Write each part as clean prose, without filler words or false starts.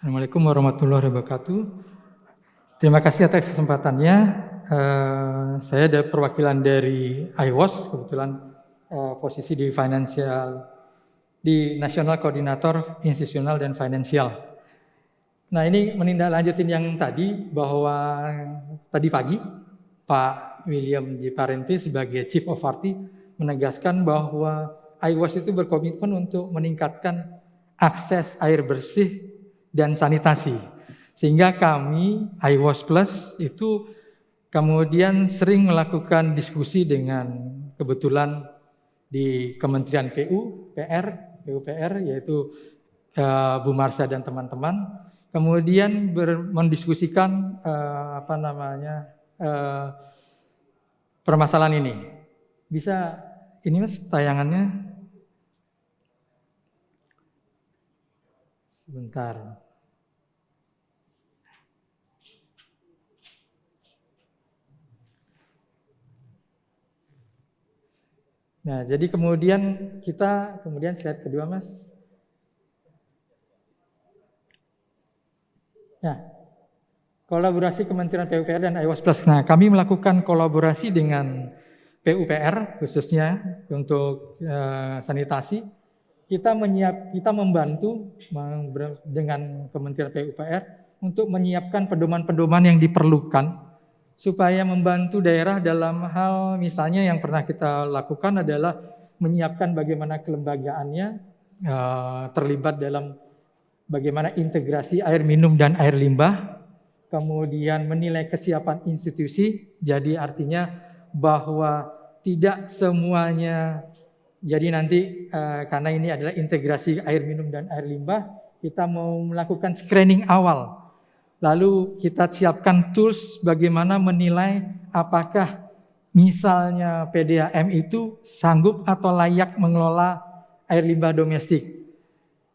Assalamualaikum warahmatullahi wabarakatuh. Terima kasih atas kesempatannya. Saya ada perwakilan dari IWOS, kebetulan posisi di National Coordinator Institusional dan Financial. Nah, ini menindaklanjutin yang tadi, bahwa tadi pagi Pak William J. Parente sebagai Chief of Party menegaskan bahwa IWOS itu berkomitmen untuk meningkatkan akses air bersih dan sanitasi. Sehingga kami, IWOS Plus, itu kemudian sering melakukan diskusi dengan kebetulan di Kementerian PUPR, yaitu Bu Marsha dan teman-teman, kemudian mendiskusikan permasalahan ini. Bisa ini Mas tayangannya? Sebentar. Nah, jadi kemudian slide kedua, Mas. Nah, kolaborasi Kementerian PUPR dan IWOS Plus. Nah, kami melakukan kolaborasi dengan PUPR khususnya untuk sanitasi. Kita membantu dengan Kementerian PUPR untuk menyiapkan pedoman-pedoman yang diperlukan supaya membantu daerah dalam hal, misalnya yang pernah kita lakukan adalah menyiapkan bagaimana kelembagaannya terlibat dalam bagaimana integrasi air minum dan air limbah, kemudian menilai kesiapan institusi, jadi artinya bahwa tidak semuanya. Jadi nanti karena ini adalah integrasi air minum dan air limbah, kita mau melakukan screening awal. Lalu kita siapkan tools bagaimana menilai apakah misalnya PDAM itu sanggup atau layak mengelola air limbah domestik.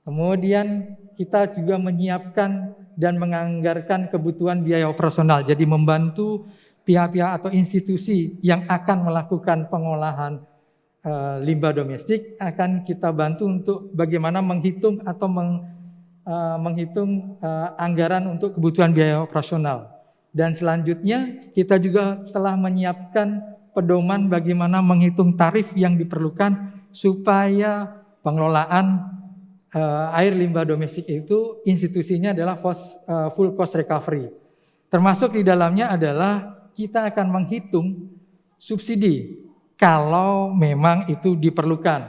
Kemudian kita juga menyiapkan dan menganggarkan kebutuhan biaya operasional. Jadi membantu pihak-pihak atau institusi yang akan melakukan pengolahan limbah domestik akan kita bantu untuk bagaimana menghitung atau menghitung anggaran untuk kebutuhan biaya operasional. Dan selanjutnya kita juga telah menyiapkan pedoman bagaimana menghitung tarif yang diperlukan supaya pengelolaan air limbah domestik itu institusinya adalah full cost recovery. Termasuk di dalamnya adalah kita akan menghitung subsidi kalau memang itu diperlukan.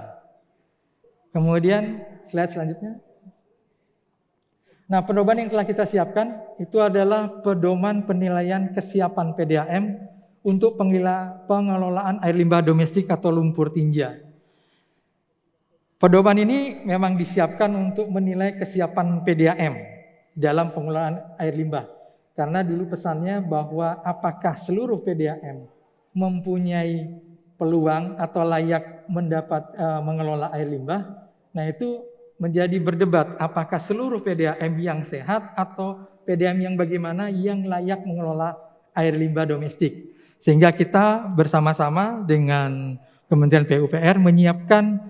Kemudian slide selanjutnya. Nah, pedoman yang telah kita siapkan itu adalah pedoman penilaian kesiapan PDAM untuk pengelolaan air limbah domestik atau lumpur tinja. Pedoman ini memang disiapkan untuk menilai kesiapan PDAM dalam pengelolaan air limbah. Karena dulu pesannya bahwa apakah seluruh PDAM mempunyai peluang atau layak mengelola air limbah. Nah, itu menjadi berdebat apakah seluruh PDAM yang sehat atau PDAM yang bagaimana yang layak mengelola air limbah domestik. Sehingga kita bersama-sama dengan Kementerian PUPR menyiapkan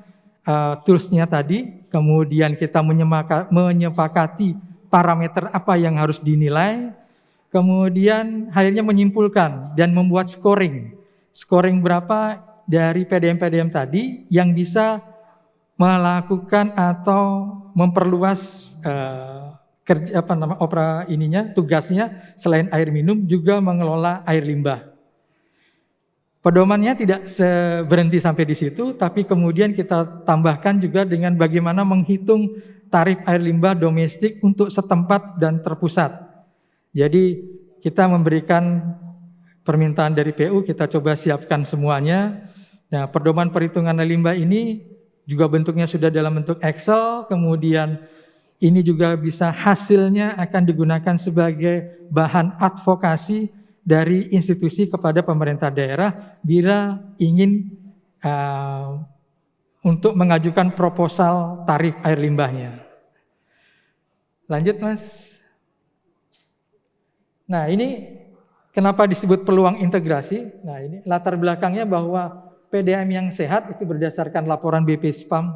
toolsnya tadi, kemudian kita menyepakati parameter apa yang harus dinilai, kemudian akhirnya menyimpulkan dan membuat scoring berapa dari PDAM-PDAM tadi yang bisa melakukan atau memperluas tugasnya selain air minum juga mengelola air limbah. Pedomannya tidak berhenti sampai di situ, tapi kemudian kita tambahkan juga dengan bagaimana menghitung tarif air limbah domestik untuk setempat dan terpusat. Jadi kita memberikan permintaan dari PU, kita coba siapkan semuanya. Nah, pedoman perhitungan air limbah ini juga bentuknya sudah dalam bentuk Excel, kemudian ini juga bisa hasilnya akan digunakan sebagai bahan advokasi dari institusi kepada pemerintah daerah bila ingin untuk mengajukan proposal tarif air limbahnya. Lanjut, Mas. Nah, ini kenapa disebut peluang integrasi? Nah, ini latar belakangnya bahwa PDAM yang sehat itu berdasarkan laporan BP Spam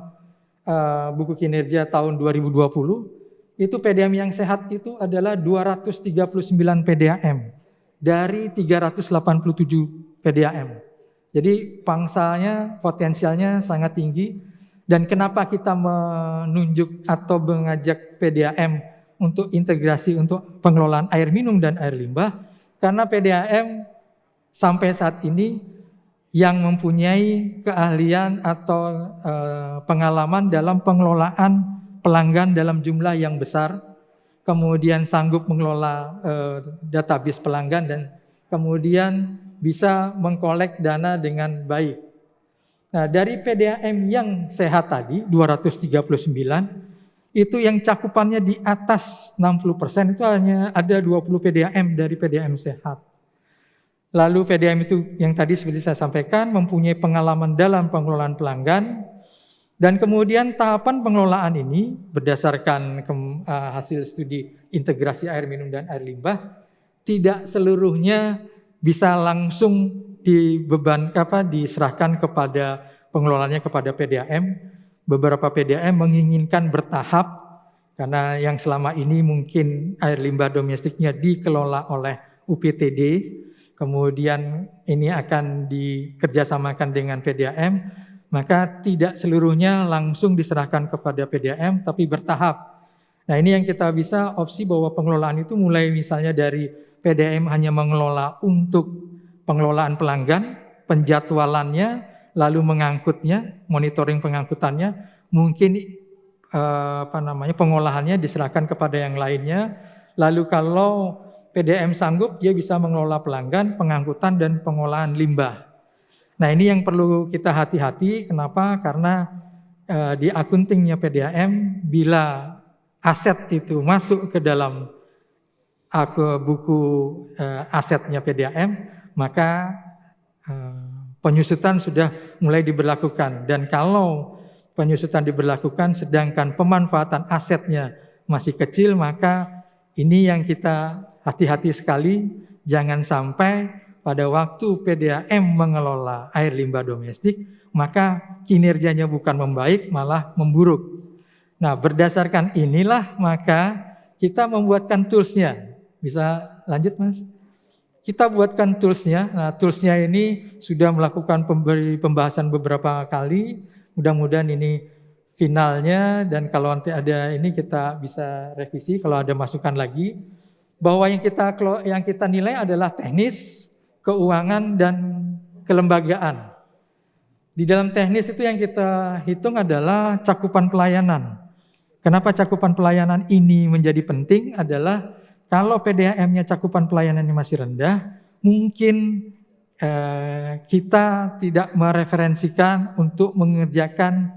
buku kinerja tahun 2020 itu PDAM yang sehat itu adalah 239 PDAM dari 387 PDAM. Jadi pangsanya, potensialnya sangat tinggi. Dan kenapa kita menunjuk atau mengajak PDAM untuk integrasi untuk pengelolaan air minum dan air limbah? Karena PDAM sampai saat ini yang mempunyai keahlian atau pengalaman dalam pengelolaan pelanggan dalam jumlah yang besar, kemudian sanggup mengelola database pelanggan, dan kemudian bisa mengkolek dana dengan baik. Nah, dari PDAM yang sehat tadi, 239, itu yang cakupannya di atas 60%, itu hanya ada 20 PDAM dari PDAM sehat. Lalu PDAM itu yang tadi seperti saya sampaikan, mempunyai pengalaman dalam pengelolaan pelanggan, dan kemudian tahapan pengelolaan ini berdasarkan hasil studi integrasi air minum dan air limbah, tidak seluruhnya bisa langsung diserahkan kepada pengelolaannya kepada PDAM. Beberapa PDAM menginginkan bertahap, karena yang selama ini mungkin air limbah domestiknya dikelola oleh UPTD, kemudian ini akan dikerjasamakan dengan PDAM, maka tidak seluruhnya langsung diserahkan kepada PDAM, tapi bertahap. Nah, ini yang kita bisa opsi bahwa pengelolaan itu mulai misalnya dari PDAM hanya mengelola untuk pengelolaan pelanggan, penjadwalannya, lalu mengangkutnya, monitoring pengangkutannya, mungkin pengolahannya diserahkan kepada yang lainnya. Lalu kalau PDAM sanggup, dia bisa mengelola pelanggan, pengangkutan, dan pengolahan limbah. Nah, ini yang perlu kita hati-hati. Kenapa? Karena di akuntingnya PDAM, bila aset itu masuk ke dalam buku asetnya PDAM, maka penyusutan sudah mulai diberlakukan. Dan kalau penyusutan diberlakukan sedangkan pemanfaatan asetnya masih kecil, maka ini yang kita hati-hati sekali, jangan sampai pada waktu PDAM mengelola air limbah domestik, maka kinerjanya bukan membaik, malah memburuk. Nah, berdasarkan inilah maka kita membuatkan toolsnya. Bisa lanjut, Mas? Kita buatkan toolsnya. Nah, toolsnya ini sudah melakukan pembahasan beberapa kali. Mudah-mudahan ini finalnya, dan kalau nanti ada ini kita bisa revisi kalau ada masukan lagi. Bahwa yang kita nilai adalah teknis, keuangan, dan kelembagaan. Di dalam teknis itu yang kita hitung adalah cakupan pelayanan. Kenapa cakupan pelayanan ini menjadi penting adalah kalau PDAM-nya cakupan pelayanannya masih rendah, mungkin kita tidak mereferensikan untuk mengerjakan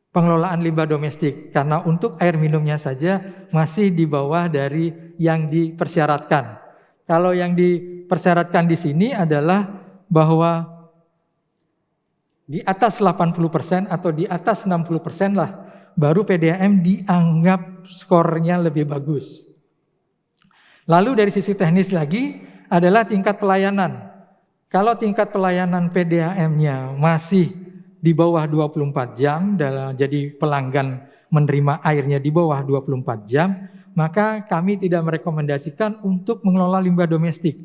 pengelolaan limbah domestik. Karena untuk air minumnya saja masih di bawah dari yang dipersyaratkan. Kalau yang dipersyaratkan di sini adalah bahwa di atas 80% atau di atas 60% lah, baru PDAM dianggap skornya lebih bagus. Lalu dari sisi teknis lagi adalah tingkat pelayanan. Kalau tingkat pelayanan PDAM-nya masih di bawah 24 jam, jadi pelanggan menerima airnya di bawah 24 jam, maka kami tidak merekomendasikan untuk mengelola limbah domestik.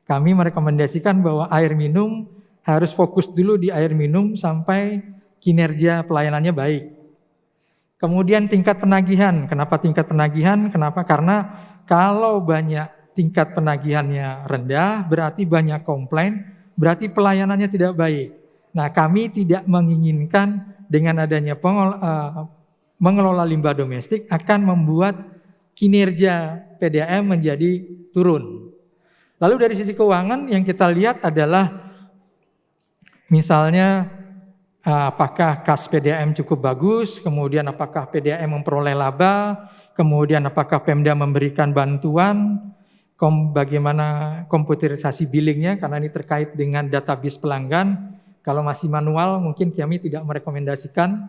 Kami merekomendasikan bahwa air minum harus fokus dulu di air minum sampai kinerja pelayanannya baik. Kemudian tingkat penagihan. Kenapa tingkat penagihan? Kenapa? Karena kalau banyak tingkat penagihannya rendah, berarti banyak komplain, berarti pelayanannya tidak baik. Nah, kami tidak menginginkan dengan adanya mengelola limbah domestik akan membuat kinerja PDAM menjadi turun. Lalu dari sisi keuangan yang kita lihat adalah misalnya apakah kas PDAM cukup bagus, kemudian apakah PDAM memperoleh laba, kemudian apakah Pemda memberikan bantuan, bagaimana komputerisasi billingnya, karena ini terkait dengan database pelanggan. Kalau masih manual mungkin kami tidak merekomendasikan.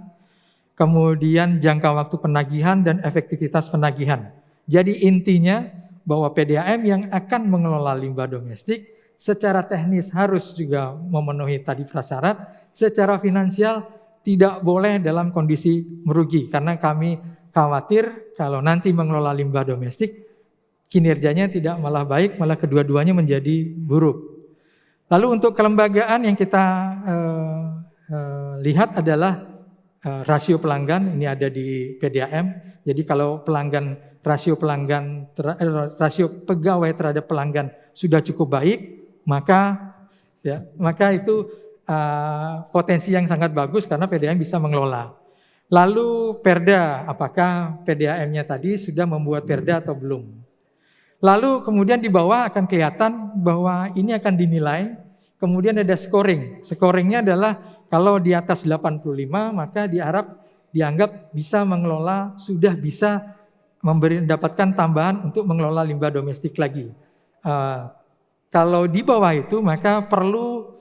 Kemudian jangka waktu penagihan dan efektivitas penagihan. Jadi intinya bahwa PDAM yang akan mengelola limbah domestik secara teknis harus juga memenuhi tadi prasyarat, secara finansial tidak boleh dalam kondisi merugi, karena kami khawatir kalau nanti mengelola limbah domestik kinerjanya tidak malah baik, malah kedua-duanya menjadi buruk. Lalu untuk kelembagaan yang kita lihat adalah rasio pelanggan, ini ada di PDAM. Jadi kalau rasio pegawai terhadap pelanggan sudah cukup baik, maka itu potensi yang sangat bagus karena PDAM bisa mengelola. Lalu Perda, apakah PDAM-nya tadi sudah membuat Perda atau belum? Lalu kemudian di bawah akan kelihatan bahwa ini akan dinilai, kemudian ada scoring. Scoringnya adalah kalau di atas 85 maka dianggap bisa mengelola, sudah bisa mendapatkan tambahan untuk mengelola limbah domestik lagi. Kalau di bawah itu maka perlu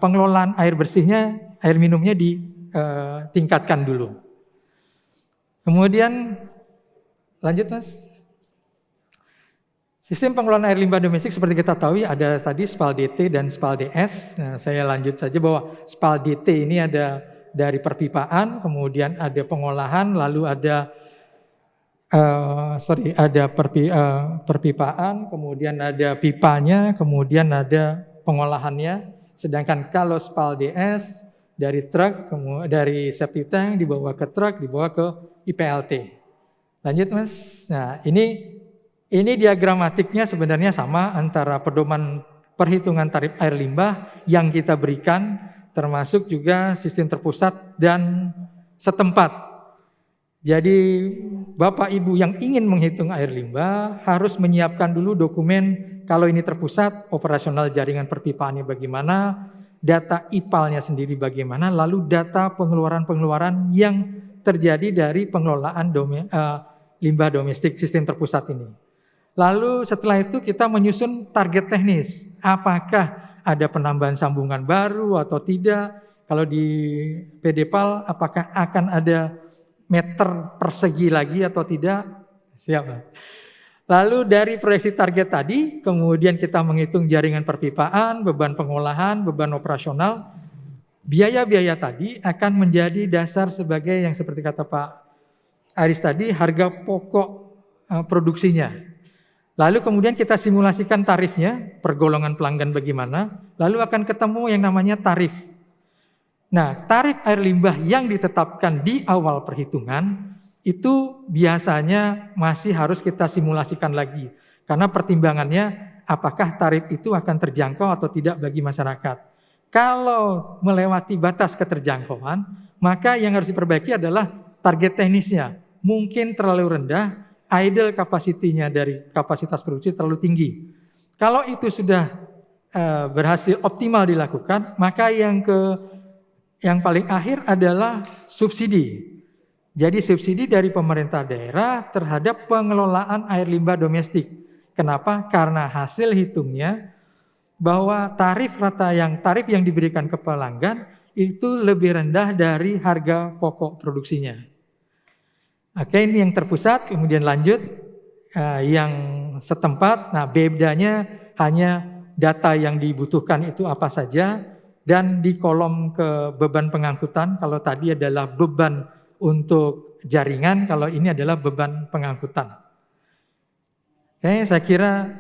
pengelolaan air bersihnya, air minumnya ditingkatkan dulu. Kemudian lanjut Mas. Sistem pengelolaan air limbah domestik seperti kita tahu ada tadi SPAL DT dan SPAL DS. Nah, saya lanjut saja bahwa SPAL DT ini ada dari perpipaan, kemudian ada pengolahan, lalu ada perpipaan, kemudian ada pipanya, kemudian ada pengolahannya. Sedangkan kalau SPAL DS dari truk, dari septic tank dibawa ke truk, dibawa ke IPLT. Lanjut Mas. Nah, ini diagramatiknya sebenarnya sama antara pedoman perhitungan tarif air limbah yang kita berikan, termasuk juga sistem terpusat dan setempat. Jadi Bapak Ibu yang ingin menghitung air limbah harus menyiapkan dulu dokumen kalau ini terpusat, operasional jaringan perpipaannya bagaimana, data IPAL-nya sendiri bagaimana, lalu data pengeluaran-pengeluaran yang terjadi dari pengelolaan limbah domestik sistem terpusat ini. Lalu setelah itu kita menyusun target teknis. Apakah ada penambahan sambungan baru atau tidak? Kalau di PDPAL apakah akan ada meter persegi lagi atau tidak? Siap. Lalu dari proyeksi target tadi, kemudian kita menghitung jaringan perpipaan, beban pengolahan, beban operasional. Biaya-biaya tadi akan menjadi dasar sebagai yang seperti kata Pak Aris tadi, harga pokok produksinya. Lalu kemudian kita simulasikan tarifnya, per golongan pelanggan bagaimana, lalu akan ketemu yang namanya tarif. Nah, tarif air limbah yang ditetapkan di awal perhitungan, itu biasanya masih harus kita simulasikan lagi. Karena pertimbangannya, apakah tarif itu akan terjangkau atau tidak bagi masyarakat. Kalau melewati batas keterjangkauan, maka yang harus diperbaiki adalah target teknisnya. Mungkin terlalu rendah, idle capacity-nya dari kapasitas produksi terlalu tinggi. Kalau itu sudah berhasil optimal dilakukan, maka yang paling akhir adalah subsidi. Jadi subsidi dari pemerintah daerah terhadap pengelolaan air limbah domestik. Kenapa? Karena hasil hitungnya bahwa tarif yang diberikan ke pelanggan itu lebih rendah dari harga pokok produksinya. Oke, ini yang terpusat, kemudian lanjut yang setempat. Nah, bedanya hanya data yang dibutuhkan itu apa saja, dan di kolom ke beban pengangkutan, kalau tadi adalah beban untuk jaringan, kalau ini adalah beban pengangkutan. Oke, saya kira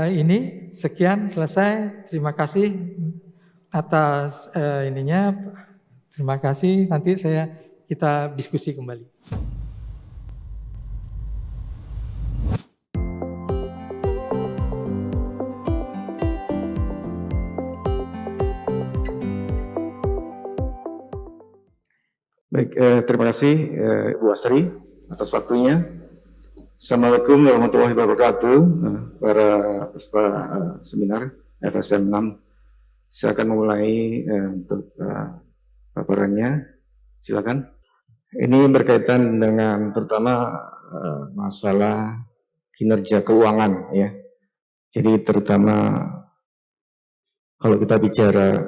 ini sekian, selesai. Terima kasih atas ininya. Terima kasih. Nanti kita diskusi kembali. Baik, terima kasih Ibu Astri atas waktunya. Assalamualaikum warahmatullahi wabarakatuh. Para peserta seminar FSM 6, saya akan memulai untuk paparannya. Silakan. Ini berkaitan dengan terutama masalah kinerja keuangan, ya. Jadi terutama kalau kita bicara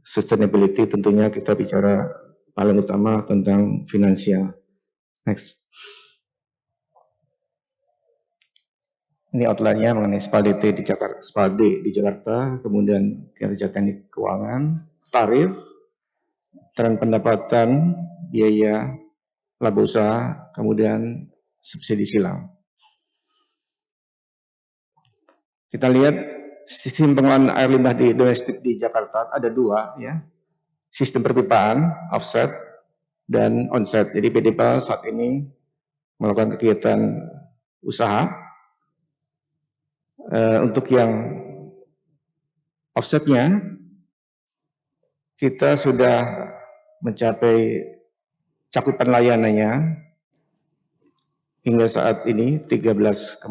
sustainability, tentunya kita bicara paling utama tentang finansial. Next. Ini outline-nya mengenai SPAL DT di Jakarta, SPAL D di Jakarta, kemudian kinerja teknik keuangan, tarif, tren pendapatan, biaya, laba usaha, kemudian subsidi silang. Kita lihat sistem pengelolaan air limbah di domestik di Jakarta ada dua, ya, sistem perpipaan offset dan onset. Jadi PDPAL saat ini melakukan kegiatan usaha untuk yang offsetnya kita sudah mencapai cakupan layanannya hingga saat ini 13,33,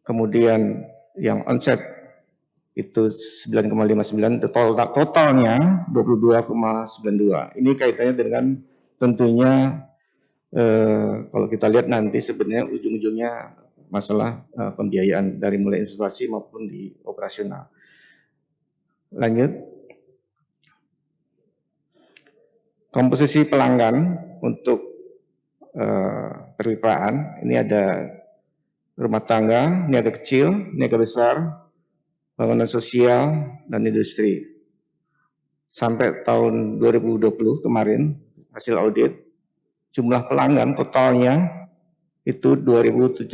kemudian yang onset itu 9,59, totalnya 22,92. Ini kaitannya dengan tentunya kalau kita lihat nanti sebenarnya ujung-ujungnya masalah pembiayaan dari mulai investasi maupun di operasional. Lanjut. Komposisi pelanggan untuk perpipaan, ini ada rumah tangga, niaga kecil, niaga besar, bangunan sosial, dan industri. Sampai tahun 2020 kemarin, hasil audit, jumlah pelanggan totalnya itu 2.735.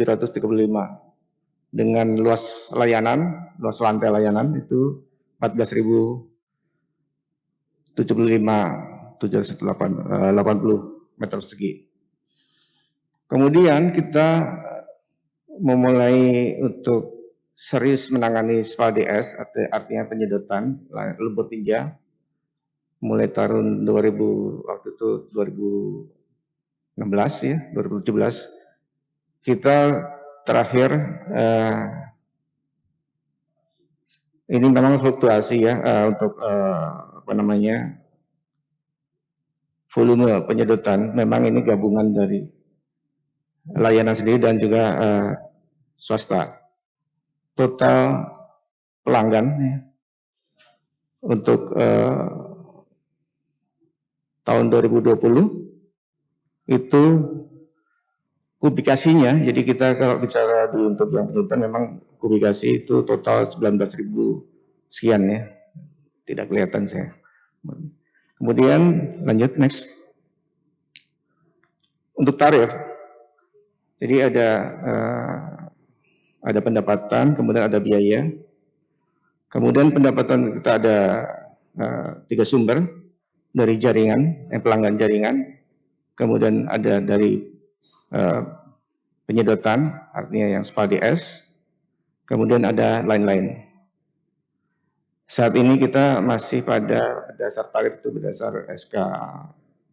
Dengan luas layanan, luas lantai layanan itu 14.075, 780 meter persegi. Kemudian kita memulai untuk serius menangani SPADS, artinya penyedotan lumpur tinja, mulai tahun 2016 ya, 2017 kita terakhir ini memang fluktuasi ya untuk volume penyedotan. Memang ini gabungan dari layanan sendiri dan juga swasta. Total pelanggan ya, untuk tahun 2020 itu kubikasinya, jadi kita kalau bicara untuk yang penyedotan memang kubikasi itu total 19.000 sekian ya, tidak kelihatan saya. Kemudian lanjut next. Untuk tarif, jadi ada pendapatan, kemudian ada biaya. Kemudian pendapatan kita ada 3 sumber dari jaringan, pelanggan jaringan. Kemudian ada dari penyedotan, artinya yang SPADS. Kemudian ada lain-lain. Saat ini kita masih pada dasar tarif itu berdasar SK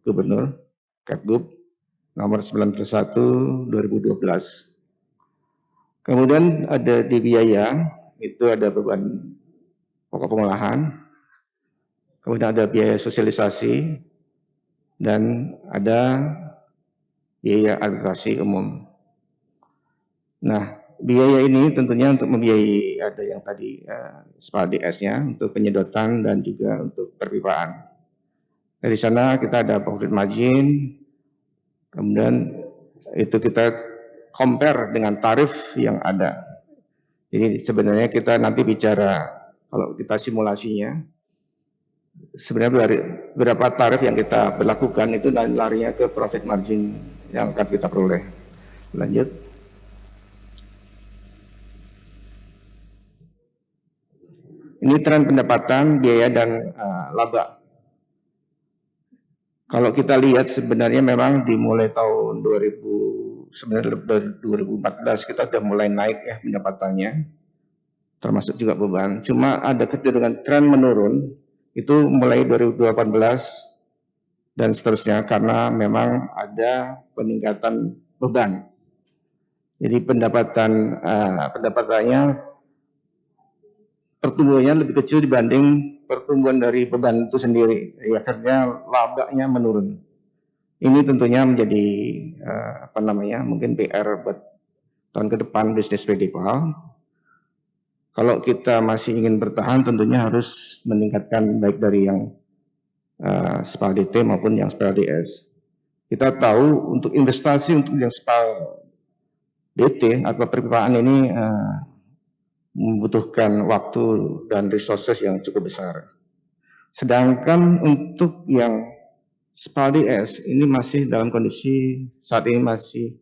Gubernur, Kepgub, nomor 91 2012. Kemudian ada di biaya, itu ada beban pokok pengolahan, kemudian ada biaya sosialisasi, dan ada biaya administrasi umum. Nah, biaya ini tentunya untuk membiayai ada yang tadi SPADS-nya untuk penyedotan dan juga untuk perpipaan. Dari sana kita ada profit margin, kemudian itu kita compare dengan tarif yang ada. Jadi sebenarnya kita nanti bicara, kalau kita simulasinya, sebenarnya berapa tarif yang kita berlakukan itu larinya ke profit margin yang akan kita peroleh. Lanjut. Ini tren pendapatan, biaya, dan laba. Kalau kita lihat sebenarnya memang dimulai tahun 2014 kita sudah mulai naik ya pendapatannya, termasuk juga beban. Cuma ada kecenderungan tren menurun itu mulai 2018 dan seterusnya karena memang ada peningkatan beban. Jadi pendapatannya pertumbuhannya lebih kecil dibanding pertumbuhan dari beban itu sendiri, akhirnya labanya menurun. Ini tentunya menjadi mungkin PR buat tahun ke depan bisnis PDPAL. Kalau kita masih ingin bertahan, tentunya harus meningkatkan baik dari yang SPAL DT maupun yang SPAL DS. Kita tahu untuk investasi untuk yang SPAL DT atau perpipaan ini membutuhkan waktu dan resources yang cukup besar. Sedangkan untuk yang SPALDS ini masih dalam kondisi saat ini masih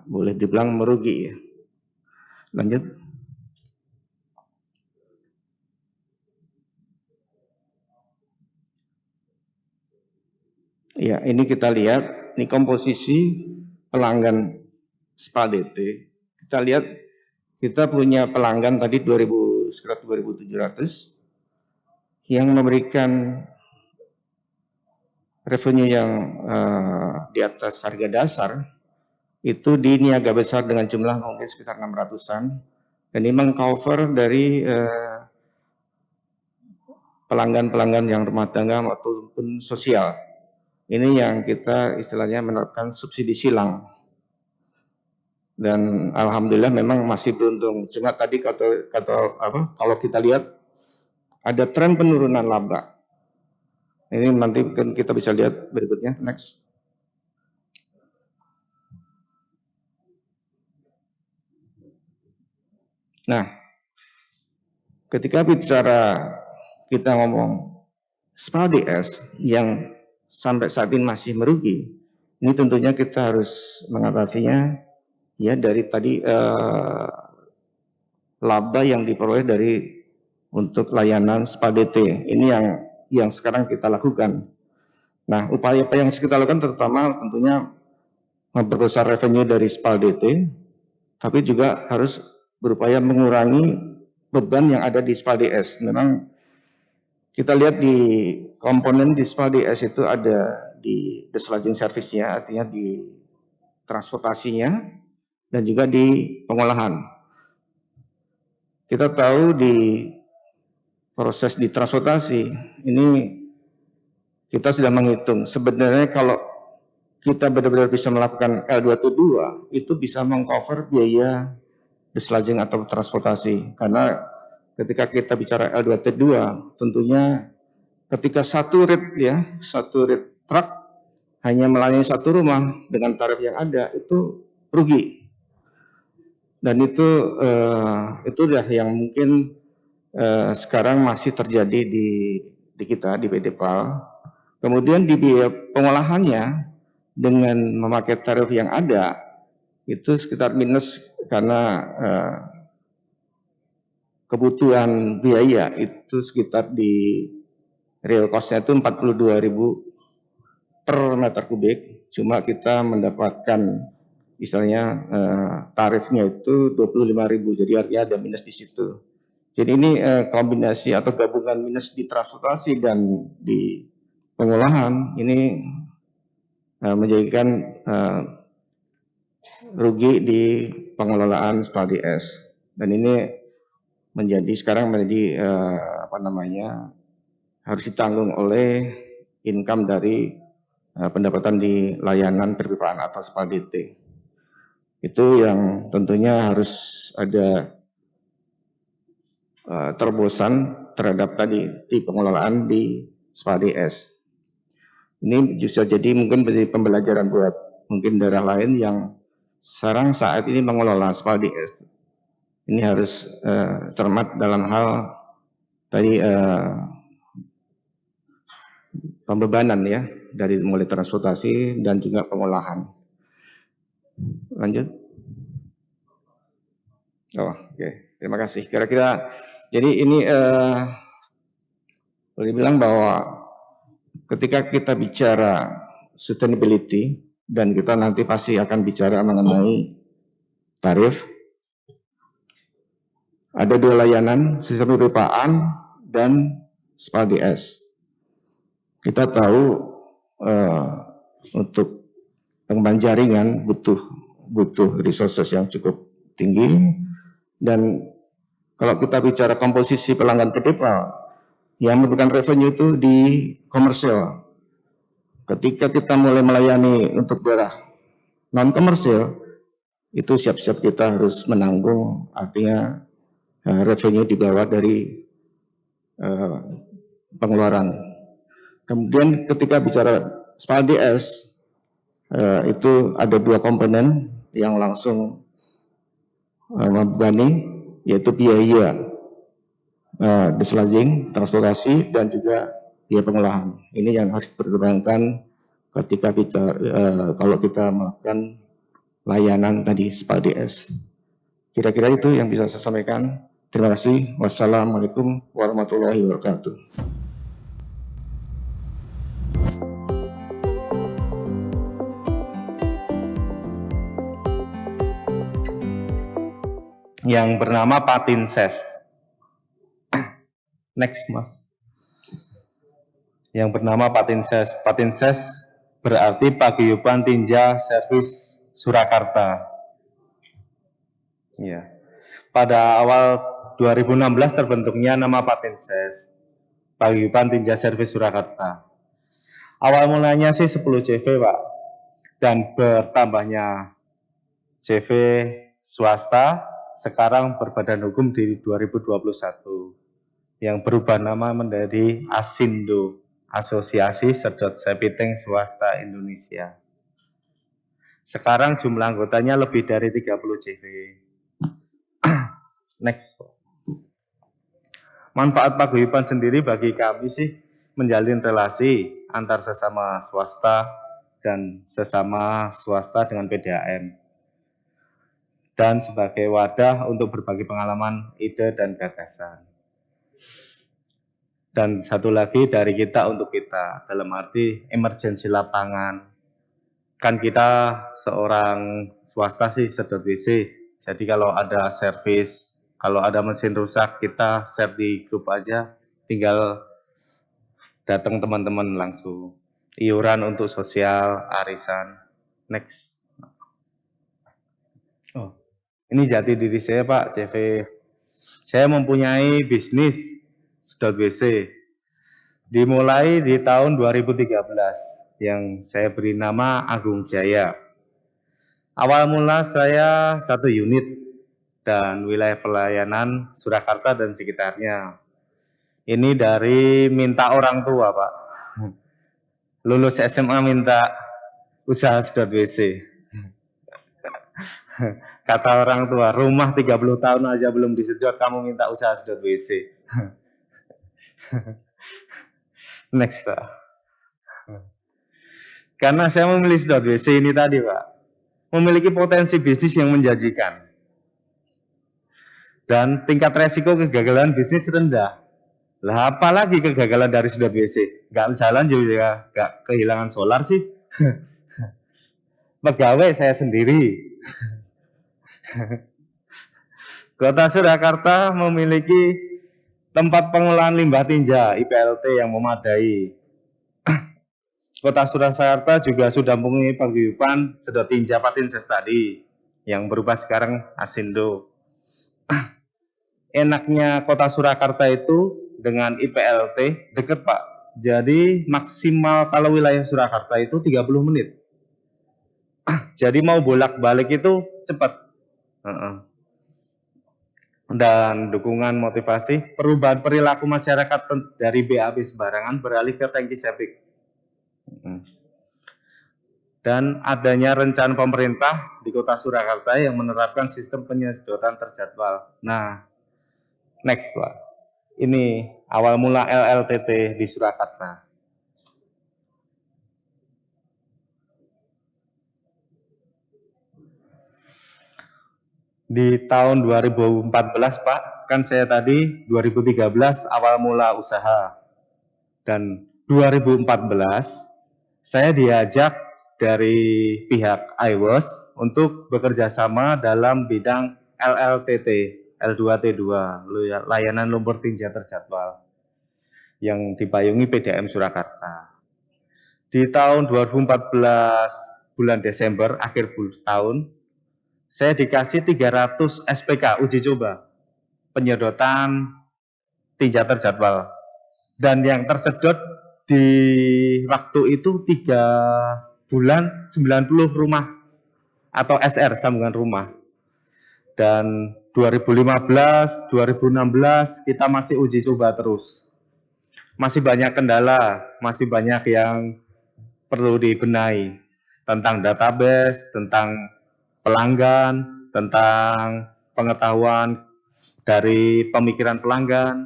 boleh dibilang merugi ya. Lanjut. Ya, ini kita lihat, ini komposisi pelanggan SPADT. Kita lihat, kita punya pelanggan tadi sekitar 2.700 yang memberikan revenue yang di atas harga dasar itu di niaga besar dengan jumlah mungkin sekitar 600-an, dan ini mengcover dari pelanggan-pelanggan yang rumah tangga maupun sosial. Ini yang kita istilahnya menerapkan subsidi silang. Dan alhamdulillah memang masih beruntung. Cuma tadi kalau kita lihat ada tren penurunan laba. Ini nanti kita bisa lihat berikutnya, next. Nah, ketika bicara kita ngomong SPADS yang sampai saat ini masih merugi, ini tentunya kita harus mengatasinya ya dari tadi laba yang diperoleh dari untuk layanan SPADT. Ini yang sekarang kita lakukan. Nah, upaya apa yang kita lakukan terutama tentunya memperbesar revenue dari SPADT, tapi juga harus berupaya mengurangi beban yang ada di SPADS. Memang kita lihat di komponen di SPADS itu ada di desludging service-nya, artinya di transportasinya, dan juga di pengolahan. Kita tahu di proses di transportasi, ini kita sudah menghitung. Sebenarnya kalau kita benar-benar bisa melakukan L2T2, itu bisa mengcover biaya desludging atau transportasi. Karena ketika kita bicara L2T2, tentunya ketika satu rate truk hanya melayani satu rumah dengan tarif yang ada, itu rugi. Dan itu udah yang mungkin sekarang masih terjadi di kita, di PT PAL. Kemudian di biaya pengolahannya dengan memakai tarif yang ada, itu sekitar minus karena kebutuhan biaya itu sekitar di real cost-nya itu 42.000 per meter kubik, cuma kita mendapatkan misalnya tarifnya itu 25.000, jadi artinya ada minus di situ. Jadi ini kombinasi atau gabungan minus di transportasi dan di pengolahan ini menjadikan rugi di pengelolaan SPADS, dan ini sekarang menjadi harus ditanggung oleh income dari pendapatan di layanan perpipaan atau SPADT. Itu yang tentunya harus ada terobosan terhadap tadi di pengelolaan di SPADS. Ini bisa jadi mungkin menjadi pembelajaran buat mungkin daerah lain yang sekarang saat ini mengelola SPADS. Ini harus cermat dalam hal tadi pembebanan ya, dari mulai transportasi dan juga pengolahan. Lanjut. Oke. Terima kasih. Kira-kira jadi ini boleh bilang bahwa ketika kita bicara sustainability dan kita nanti pasti akan bicara mengenai tarif, ada dua layanan, sistem perpipaan dan SPADS. Kita tahu untuk pengembangan jaringan butuh resources yang cukup tinggi, dan kalau kita bicara komposisi pelanggan PT PAL yang memberikan revenue itu di komersial. Ketika kita mulai melayani untuk daerah non komersial, itu siap-siap kita harus menanggung, artinya revenue di bawah dari pengeluaran. Kemudian ketika bicara SPADS, itu ada dua komponen yang langsung membebani, yaitu biaya desludging, transportasi, dan juga biaya pengolahan. Ini yang harus dipertimbangkan ketika kita kalau kita melakukan layanan tadi SPA DS. Kira-kira itu yang bisa saya sampaikan. Terima kasih. Wassalamualaikum warahmatullahi wabarakatuh. Yang bernama Patinses. Next, Mas. Yang bernama Patinses. Patinses berarti Paguyuban Tinja Servis Surakarta. Ya. Pada awal 2016 terbentuknya nama Patinses, Paguyuban Tinja Servis Surakarta. Awal mulanya sih 10 CV, Pak. Dan bertambahnya CV swasta sekarang berbadan hukum di 2021 yang berubah nama menjadi ASINDO, Asosiasi Sedot Sepiteng Swasta Indonesia. Sekarang jumlah anggotanya lebih dari 30 CV. Next. Manfaat paguyuban sendiri bagi kami sih menjalin relasi antar sesama swasta dan sesama swasta dengan PDAM. Dan sebagai wadah untuk berbagi pengalaman, ide, dan gagasan. Dan satu lagi dari kita untuk kita, dalam arti emergensi lapangan. Kan kita seorang swasta sih sedot WC, jadi kalau ada servis, kalau ada mesin rusak, kita share di grup aja, tinggal datang teman-teman langsung. Iuran untuk sosial, arisan. Next. Oh. Ini jati diri saya, Pak, CV. Saya mempunyai bisnis sedot WC. Dimulai di tahun 2013 yang saya beri nama Agung Jaya. Awal mula saya 1 unit dan wilayah pelayanan Surakarta dan sekitarnya. Ini dari minta orang tua, Pak. Lulus SMA minta usaha sedot WC. Kata orang tua, rumah 30 tahun aja belum disedot, kamu minta usaha sedot WC. Next, Pak. Karena saya memilih sedot WC ini tadi, Pak, memiliki potensi bisnis yang menjanjikan. Dan tingkat resiko kegagalan bisnis rendah. Lah apalagi kegagalan dari sedot WC? Nggak jalan juga, nggak kehilangan solar sih. Pegawai saya sendiri. Kota Surakarta memiliki tempat pengolahan limbah tinja IPLT yang memadai. Kota Surakarta juga sudah mempunyai paguyuban sedot tinja Patinses tadi yang berubah sekarang ASINDO. Enaknya Kota Surakarta itu dengan IPLT deket, Pak. Jadi maksimal kalau wilayah Surakarta itu 30 menit. Jadi mau bolak-balik itu cepat. Dan dukungan motivasi perubahan perilaku masyarakat dari BAB sembarangan beralih ke tangki septic. Dan adanya rencana pemerintah di Kota Surakarta yang menerapkan sistem penyedotan terjadwal. Nah, next, Pak. Ini awal mula LLTT di Surakarta. Di tahun 2014, Pak, kan saya tadi 2013 awal mula usaha. Dan 2014 saya diajak dari pihak IWOS untuk bekerja sama dalam bidang LLTT, L2T2, layanan lumpur tinja terjadwal, yang dipayungi PDAM Surakarta. Di tahun 2014 bulan Desember, akhir tahun, saya dikasih 300 SPK uji coba penyedotan tinja terjadwal. Dan yang tersedot di waktu itu 3 bulan 90 rumah atau SR sambungan rumah. Dan 2015, 2016 kita masih uji coba terus. Masih banyak kendala, masih banyak yang perlu dibenahi tentang database, tentang pelanggan, tentang pengetahuan dari pemikiran pelanggan,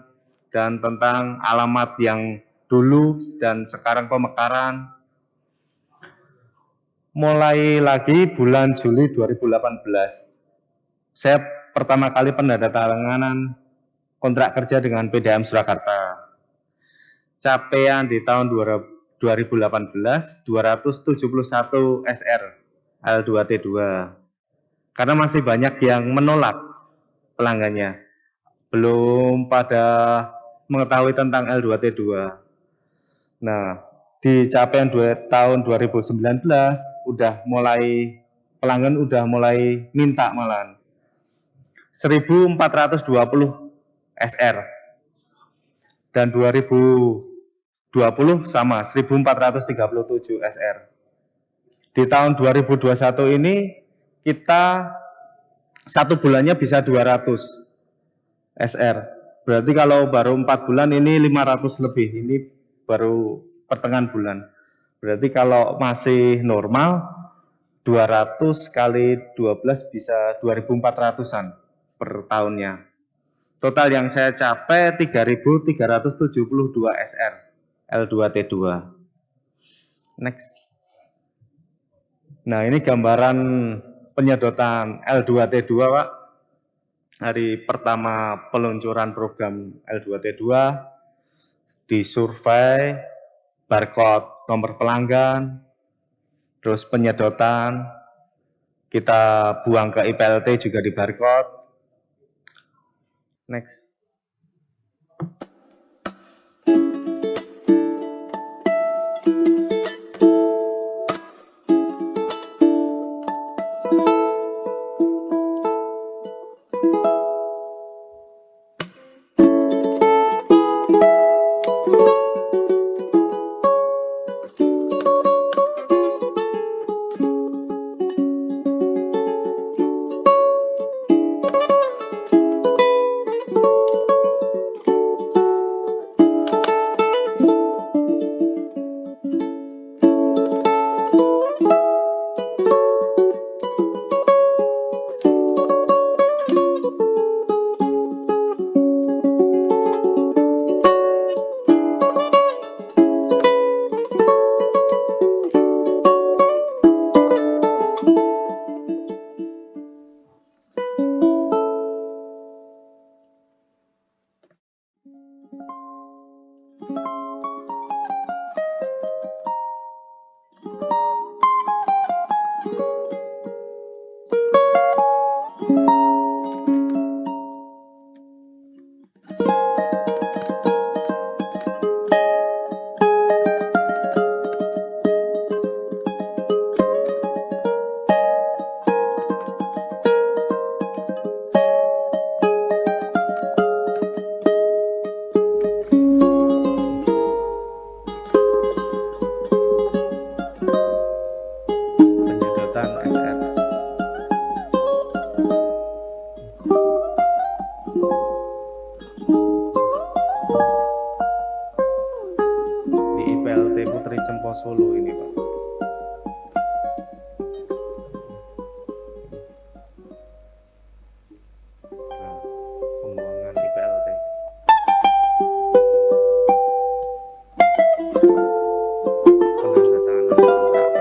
dan tentang alamat yang dulu dan sekarang pemekaran. Mulai lagi bulan Juli 2018, saya pertama kali penandatanganan kontrak kerja dengan PDAM Surakarta. Capaian di tahun 2018 271 SR L2T2. Karena masih banyak yang menolak pelanggannya, belum pada mengetahui tentang L2T2. Nah, di capaian tahun 2019 pelanggan udah mulai minta malahan 1420 SR dan 2020 sama 1437 SR. Di tahun 2021 ini kita satu bulannya bisa 200 SR. Berarti kalau baru 4 bulan ini 500 lebih. Ini baru pertengahan bulan. Berarti kalau masih normal 200 kali 12 bisa 2.400-an per tahunnya. Total yang saya capai 3.372 SR L2T2. Next. Nah, ini gambaran penyedotan L2T2, Pak. Hari pertama peluncuran program L2T2, disurvei, barcode nomor pelanggan, terus penyedotan, kita buang ke IPLT juga di barcode. Next. Penyedotan SR. Di IPLT Putri Cempo Solo ini, Pak. Nah, pembuangan IPLT. Penandatanganan kontrak pertama.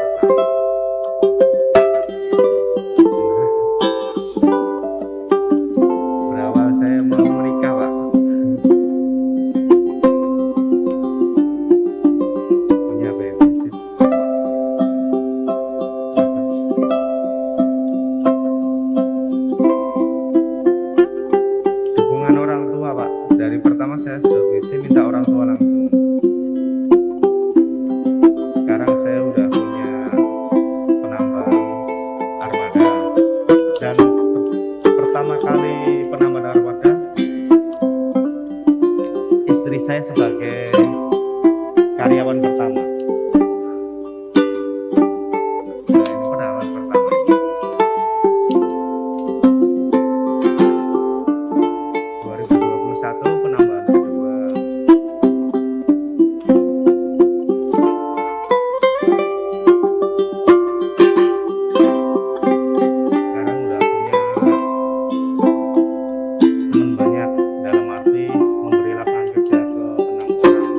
Berawal saya mau menikah, Pak. Punya babysit. Dukungan orang tua, Pak. Dari pertama saya sudah visi minta orang tua langsung. Sekarang saya udah punya penambang armada dan pertama kali penambahan armada istri saya sebagai karyawan pertama. Nah, ini penambahan pertama. 2021 penambahan kedua. Sekarang udah punya teman banyak, dalam arti memberi lapangan kerja ke 6 orang.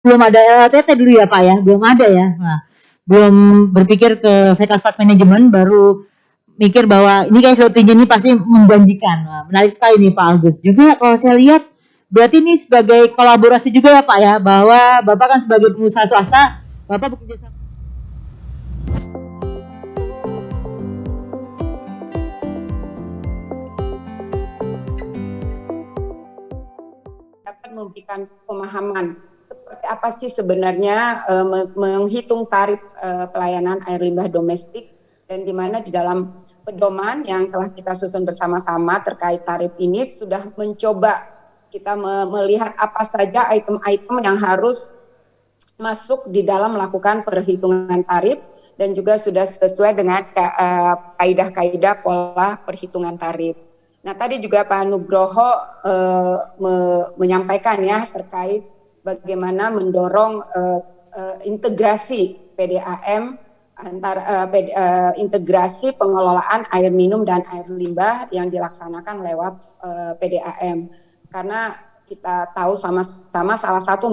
belum ada LLTT dulu ya Pak ya, belum ada ya. Nah, belum berpikir ke fakultas manajemen, baru mikir bahwa ini kayak tinggi ini pasti menjanjikan. Nah, menarik sekali nih Pak Agus. Juga kalau saya lihat berarti ini sebagai kolaborasi juga ya Pak ya, bahwa Bapak kan sebagai pengusaha swasta, Bapak bekerja sama. Dapat memberikan pemahaman seperti apa sih sebenarnya menghitung tarif pelayanan air limbah domestik, dan di mana di dalam pedoman yang telah kita susun bersama-sama terkait tarif ini sudah mencoba kita melihat apa saja item-item yang harus masuk di dalam melakukan perhitungan tarif, dan juga sudah sesuai dengan kaidah-kaidah pola perhitungan tarif. Nah, tadi juga Pak Nugroho menyampaikan ya terkait bagaimana mendorong integrasi PDAM antara integrasi pengelolaan air minum dan air limbah yang dilaksanakan lewat PDAM. Karena kita tahu sama-sama salah satu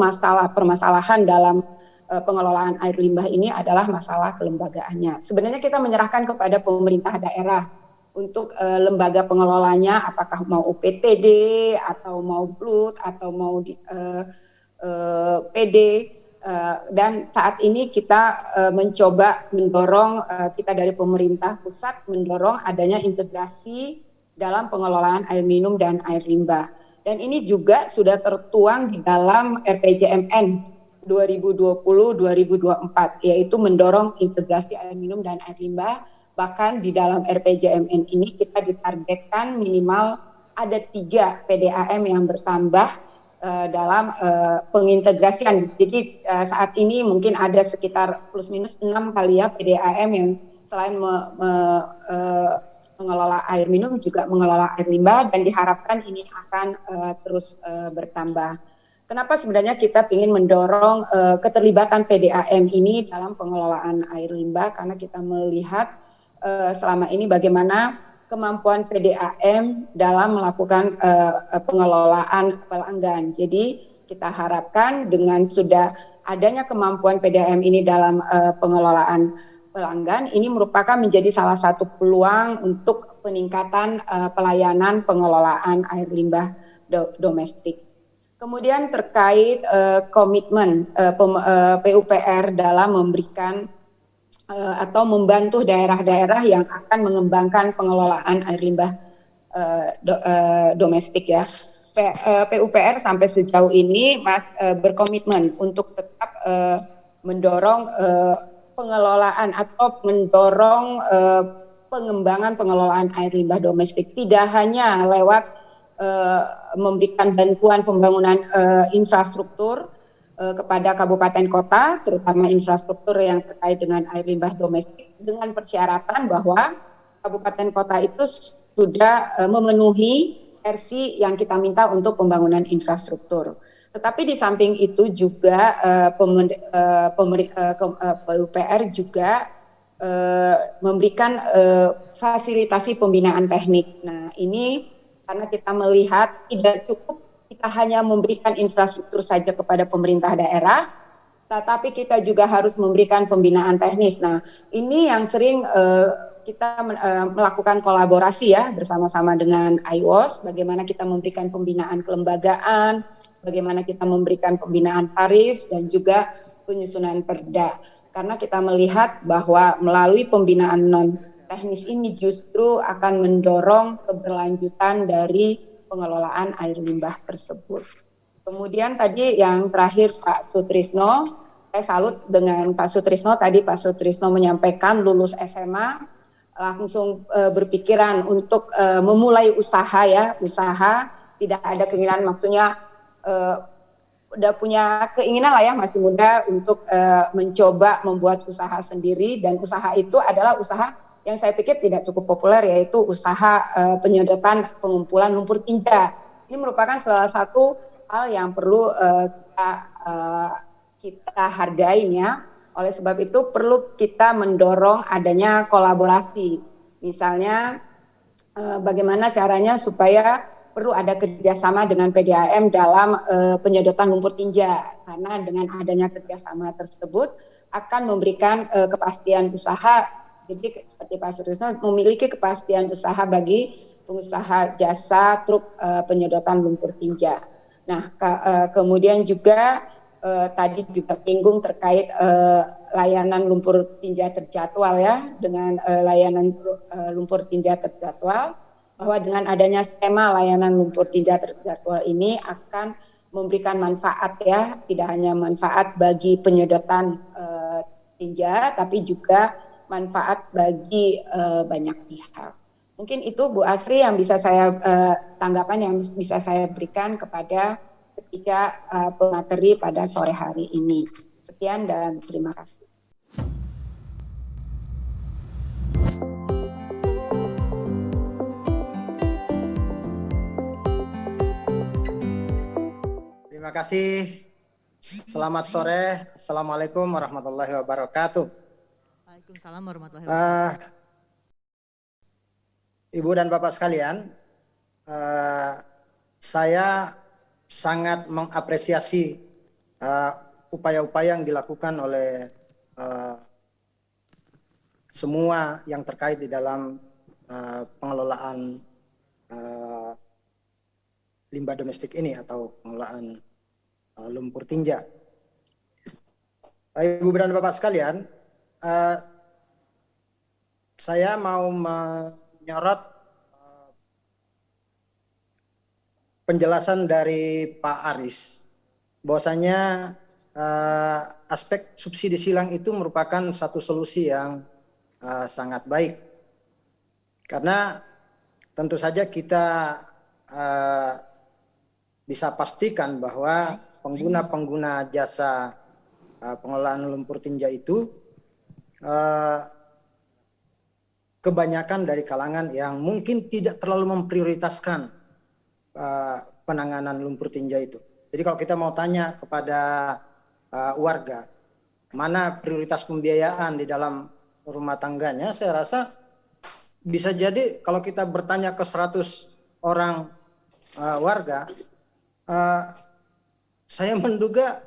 permasalahan dalam pengelolaan air limbah ini adalah masalah kelembagaannya. Sebenarnya kita menyerahkan kepada pemerintah daerah untuk lembaga pengelolanya, apakah mau UPTD atau mau BLUT atau mau PD, dan saat ini kita mencoba mendorong, kita dari pemerintah pusat mendorong adanya integrasi dalam pengelolaan air minum dan air limbah. Dan ini juga sudah tertuang di dalam RPJMN 2020-2024, yaitu mendorong integrasi air minum dan air limbah. Bahkan di dalam RPJMN ini kita ditargetkan minimal ada 3 PDAM yang bertambah dalam pengintegrasian. Jadi saat ini mungkin ada sekitar plus minus 6 kali ya PDAM yang selain mengelola air minum juga mengelola air limbah, dan diharapkan ini akan terus bertambah. Kenapa sebenarnya kita ingin mendorong keterlibatan PDAM ini dalam pengelolaan air limbah? Karena kita melihat selama ini bagaimana kemampuan PDAM dalam melakukan pengelolaan pelanggan. Jadi kita harapkan dengan sudah adanya kemampuan PDAM ini dalam pengelolaan pelanggan, ini merupakan menjadi salah satu peluang untuk peningkatan pelayanan pengelolaan air limbah domestik. Kemudian terkait komitmen PUPR dalam memberikan atau membantu daerah-daerah yang akan mengembangkan pengelolaan air limbah domestik ya. PUPR sampai sejauh ini berkomitmen untuk tetap mendorong pengelolaan atau mendorong pengembangan pengelolaan air limbah domestik, tidak hanya lewat memberikan bantuan pembangunan infrastruktur kepada kabupaten kota, terutama infrastruktur yang terkait dengan air limbah domestik, dengan persyaratan bahwa kabupaten kota itu sudah memenuhi RC yang kita minta untuk pembangunan infrastruktur. Tetapi di samping itu juga PUPR juga memberikan fasilitasi pembinaan teknik. Nah, ini karena kita melihat tidak cukup kita hanya memberikan infrastruktur saja kepada pemerintah daerah, tetapi kita juga harus memberikan pembinaan teknis. Nah, ini yang sering kita melakukan kolaborasi ya bersama-sama dengan IWOS, bagaimana kita memberikan pembinaan kelembagaan, bagaimana kita memberikan pembinaan tarif, dan juga penyusunan perda. Karena kita melihat bahwa melalui pembinaan non-teknis ini justru akan mendorong keberlanjutan dari pengelolaan air limbah tersebut. Kemudian tadi yang terakhir Pak Sutrisno, saya salut dengan Pak Sutrisno. Tadi Pak Sutrisno menyampaikan lulus SMA, langsung berpikiran untuk memulai usaha ya, usaha, tidak ada keinginan, maksudnya udah punya keinginan lah ya, masih muda untuk mencoba membuat usaha sendiri, dan usaha itu adalah usaha yang saya pikir tidak cukup populer, yaitu usaha penyedotan pengumpulan lumpur tinja. Ini merupakan salah satu hal yang perlu kita hargai ya. Oleh sebab itu perlu kita mendorong adanya kolaborasi. Misalnya bagaimana caranya supaya perlu ada kerjasama dengan PDAM dalam penyedotan lumpur tinja, karena dengan adanya kerjasama tersebut akan memberikan kepastian usaha. Jadi seperti Pak Sutrisno, memiliki kepastian usaha bagi pengusaha jasa truk penyedotan lumpur tinja. Nah, kemudian juga tadi juga menyinggung terkait layanan lumpur tinja terjadwal ya, dengan layanan lumpur tinja terjadwal, bahwa dengan adanya skema layanan lumpur tinja terjadwal ini akan memberikan manfaat ya, tidak hanya manfaat bagi penyedotan tinja, tapi juga manfaat bagi banyak pihak. Mungkin itu Bu Asri yang bisa saya tanggapan yang bisa saya berikan kepada ketiga pemateri pada sore hari ini. Sekian dan terima kasih. Terima kasih. Selamat sore. Assalamualaikum warahmatullahi wabarakatuh. Waalaikumsalam warahmatullahi wabarakatuh. Ibu dan Bapak sekalian, saya sangat mengapresiasi upaya-upaya yang dilakukan oleh semua yang terkait di dalam pengelolaan limbah domestik ini atau pengelolaan lumpur tinja. Ibu dan Bapak sekalian, saya mau menyorot penjelasan dari Pak Aris bahwasanya aspek subsidi silang itu merupakan satu solusi yang sangat baik, karena tentu saja kita bisa pastikan bahwa pengguna-pengguna jasa pengelolaan lumpur tinja itu kebanyakan dari kalangan yang mungkin tidak terlalu memprioritaskan penanganan lumpur tinja itu. Jadi kalau kita mau tanya kepada warga mana prioritas pembiayaan di dalam rumah tangganya, saya rasa bisa jadi kalau kita bertanya ke 100 orang warga, saya menduga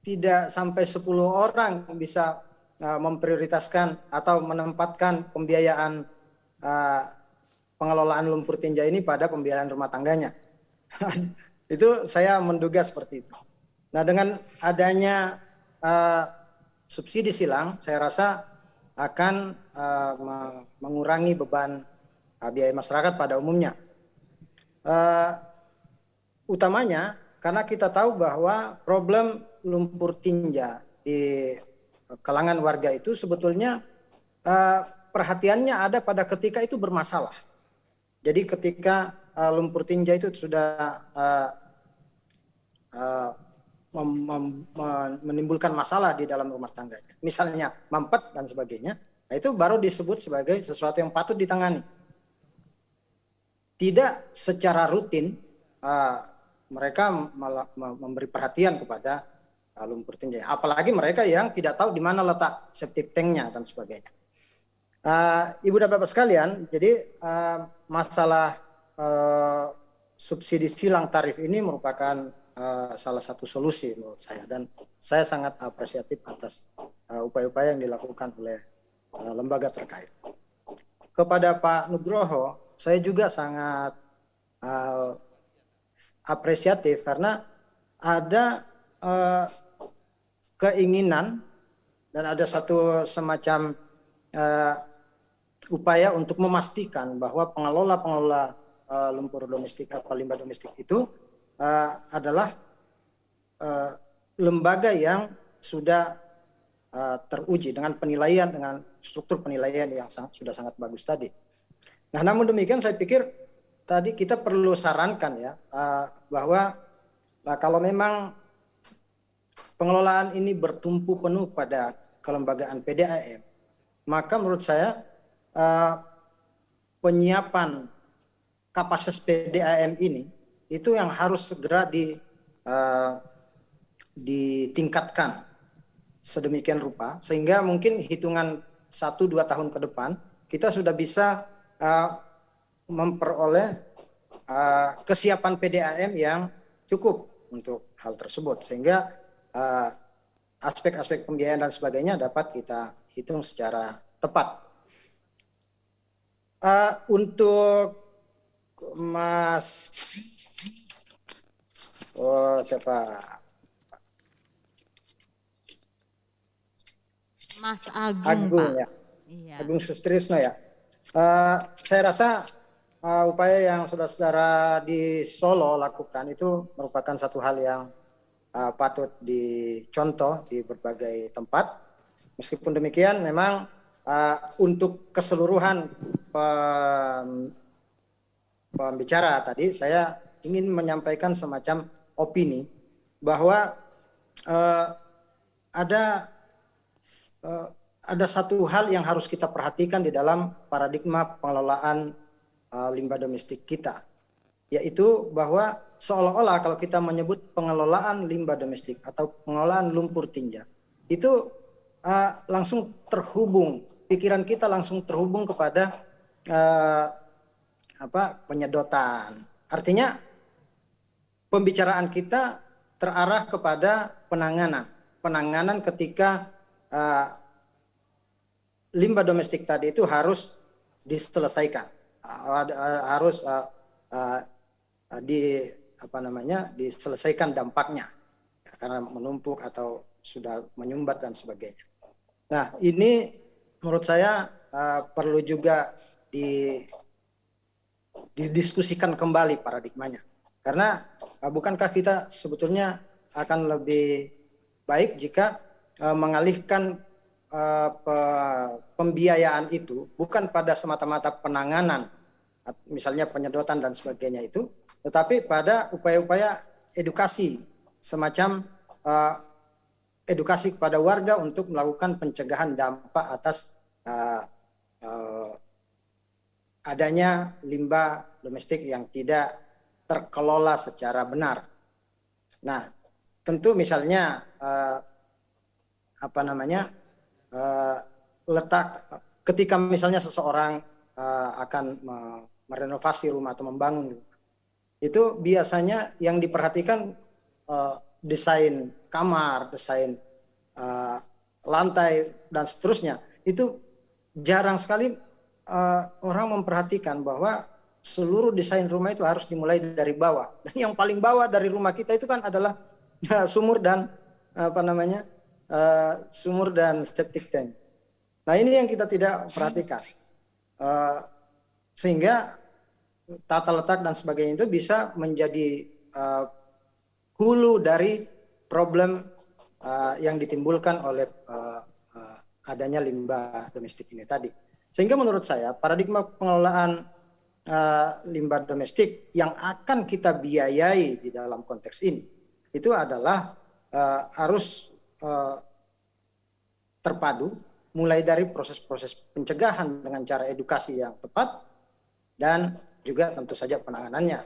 tidak sampai 10 orang bisa memprioritaskan atau menempatkan pembiayaan pengelolaan lumpur tinja ini pada pembiayaan rumah tangganya. Itu saya menduga seperti itu. Nah, dengan adanya subsidi silang, saya rasa akan mengurangi beban biaya masyarakat pada umumnya. Utamanya karena kita tahu bahwa problem lumpur tinja di kalangan warga itu sebetulnya perhatiannya ada pada ketika itu bermasalah. Jadi ketika lumpur tinja itu sudah menimbulkan masalah di dalam rumah tangganya, misalnya mampet dan sebagainya, nah itu baru disebut sebagai sesuatu yang patut ditangani. Tidak secara rutin mereka memberi perhatian kepada lumpur tinja, apalagi mereka yang tidak tahu di mana letak septic tanknya dan sebagainya. Ibu dan Bapak sekalian, jadi masalah subsidi silang tarif ini merupakan salah satu solusi menurut saya, dan saya sangat apresiatif atas upaya-upaya yang dilakukan oleh lembaga terkait. Kepada Pak Nugroho, saya juga sangat apresiatif karena ada keinginan dan ada satu semacam upaya untuk memastikan bahwa pengelola lumpur domestik atau limbah domestik itu adalah lembaga yang sudah teruji dengan penilaian, dengan struktur penilaian yang sudah sangat bagus tadi. Nah, namun demikian saya pikir tadi kita perlu sarankan ya bahwa kalau memang pengelolaan ini bertumpu penuh pada kelembagaan PDAM, maka menurut saya penyiapan kapasitas PDAM ini itu yang harus segera ditingkatkan sedemikian rupa sehingga mungkin hitungan 1-2 tahun ke depan kita sudah bisa memperoleh kesiapan PDAM yang cukup untuk hal tersebut, sehingga aspek-aspek pembiayaan dan sebagainya dapat kita hitung secara tepat. Untuk Mas siapa? Mas Agung, Agung Pak. ya. Iya. Agung Sustrisno ya. Saya rasa upaya yang saudara-saudara di Solo lakukan itu merupakan satu hal yang patut dicontoh di berbagai tempat. Meskipun demikian, memang untuk keseluruhan pembicara tadi, saya ingin menyampaikan semacam opini bahwa ada satu hal yang harus kita perhatikan di dalam paradigma pengelolaan limbah domestik kita, yaitu bahwa seolah-olah kalau kita menyebut pengelolaan limbah domestik atau pengelolaan lumpur tinja, itu langsung terhubung, pikiran kita langsung terhubung kepada penyedotan. Artinya pembicaraan kita terarah kepada penanganan ketika limbah domestik tadi itu harus diselesaikan, harus diselesaikan dampaknya karena menumpuk atau sudah menyumbat dan sebagainya. Nah, ini menurut saya perlu juga didiskusikan kembali paradigmanya, karena bukankah kita sebetulnya akan lebih baik jika mengalihkan pembiayaan itu bukan pada semata-mata penanganan, misalnya penyedotan dan sebagainya itu, tetapi pada upaya-upaya edukasi, semacam edukasi kepada warga untuk melakukan pencegahan dampak atas adanya limbah domestik yang tidak terkelola secara benar. Nah, tentu misalnya letak ketika misalnya seseorang akan merenovasi rumah atau membangun rumah, itu biasanya yang diperhatikan desain kamar, desain lantai dan seterusnya. Itu jarang sekali orang memperhatikan bahwa seluruh desain rumah itu harus dimulai dari bawah, dan yang paling bawah dari rumah kita itu kan adalah sumur dan sumur dan septic tank. Nah, ini yang kita tidak perhatikan, sehingga tata letak dan sebagainya itu bisa menjadi hulu dari problem yang ditimbulkan oleh adanya limbah domestik ini tadi. Sehingga menurut saya paradigma pengelolaan limbah domestik yang akan kita biayai di dalam konteks ini itu adalah harus terpadu, mulai dari proses-proses pencegahan dengan cara edukasi yang tepat, dan juga tentu saja penanganannya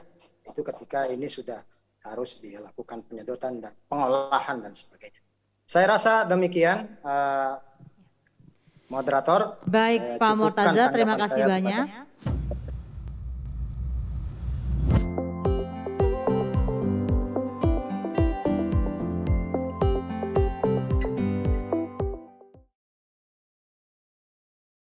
itu ketika ini sudah harus dilakukan penyedotan dan pengolahan dan sebagainya. Saya rasa demikian, moderator. Baik, Pak Mortaza, terima kasih banyak.